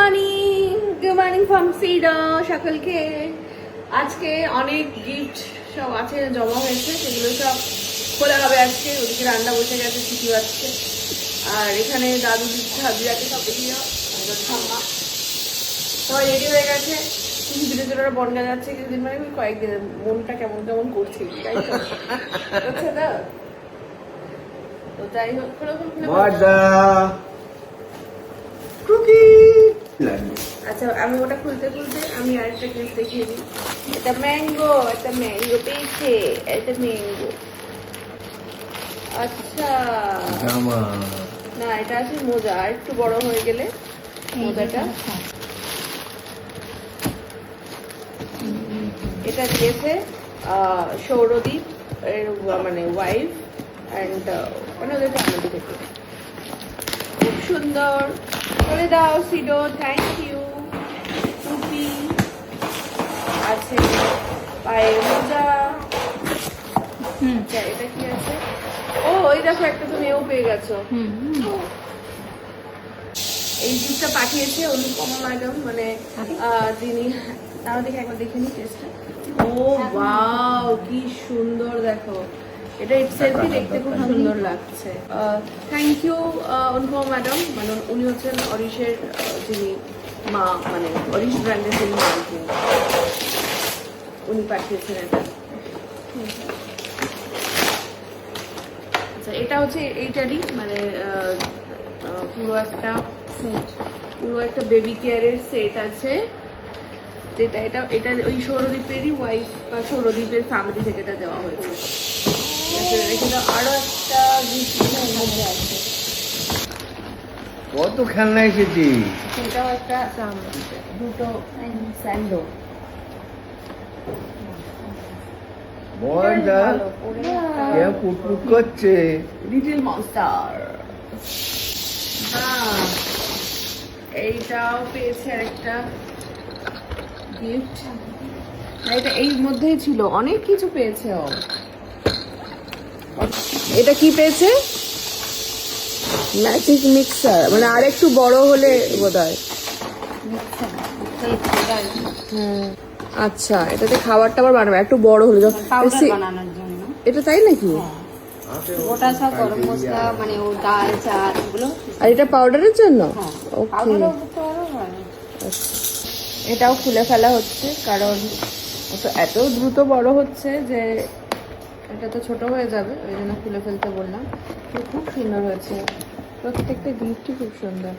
Morning from সিডো সকলকে। আজকে অনেক গিফট সব আছে, জমা হয়েছে, সেগুলো সব খোলা হবে আজকে। ওদিকে রান্না বসে গেছে, ছুটি হচ্ছে। আর এখানে দাদু দিচ্ছে, হাজিরাকে সব দেখিয়ে ঠাম্মা সবাই রেডি হয়ে গেছে। কিছু ধীরে ধীরে ওরা বনগা যাচ্ছে কিছুদিন, মানে কয়েকদিন মনটা কেমন কেমন করছে, তাই তো হচ্ছে না। তো যাই হোক, আচ্ছা আমি ওটা খুলতে খুলতে আমি আরেকটা জিনিস দেখিয়ে দিই। এটা ম্যাঙ্গো, একটা ম্যাঙ্গো পেয়েছে, এটা ম্যাঙ্গো। আচ্ছা না, এটা আছে মোজা, আর একটু বড় হয়ে গেলে মোজাটা। এটা দিয়েছে সৌরদীপ এর মানে ওয়াইফ অ্যান্ড মানে ওদের ফ্যামিলি থেকে। খুব সুন্দর করে দাও সিডো, থ্যাংক ইউ। টুপি আছে, পায়ের মোজা। আচ্ছা এটা কি আছে? ও ওই দেখো, একটা তুমি এও পেয়ে গেছো। এই জিনিসটা পাঠিয়েছে অনুপমা ম্যাডাম, মানে যিনি, তাও দেখে একবার দেখে নি টেস্টটা। ও ওয়াও, কি সুন্দর দেখো, এটা ইটসেলফই দেখতে খুব সুন্দর লাগছে। থ্যাংক ইউ অনুপমা ম্যাডাম, মানে উনি হচ্ছেন অরিশের যিনি মা, মানে অরিশ ব্র্যান্ডের যিনি মা, উনি পাঠিয়েছেন এটা। আচ্ছা এটা হচ্ছে এইটারই মানে পুরো একটা বেবি কেয়ারের সেট আছে, যেটা এটা ওই সৌরদীপেরই ওয়াইফ বা সৌরদীপের ফ্যামিলি থেকে এটা দেওয়া হয়েছে। আরো একটা আছে, কত খেলনা এসেছি। সেটাও একটা দুটো স্যান্ডো। পুটপুট করছে লিটল মনস্টার। এইটাও পেয়েছে একটা গিফট, এটা এই মধ্যেই ছিল, অনেক কিছু পেয়েছে ও। এটা কি পেয়েছে? ম্যাজিক মিক্সার, মানে আর একটু বড় হলে বোধহয়। আচ্ছা এটাতে খাবার টাবার বানাবে, একটু বড় হলে বানানোর জন্য। এটা তাই নাকি? ওটা সব গরম মশলা, মানে ও ডাল চাল এগুলো। আর এটা পাউডারের জন্য? ওকে, এটাও খুলে ফেলা হচ্ছে, কারণ এত দ্রুত বড় হচ্ছে যে এটা তো ছোট হয়ে যাবে, ওই জন্য খুলে ফেলতে বললাম। খুব সুন্দর হয়েছে, প্রত্যেকটা গিফটই খুব সুন্দর।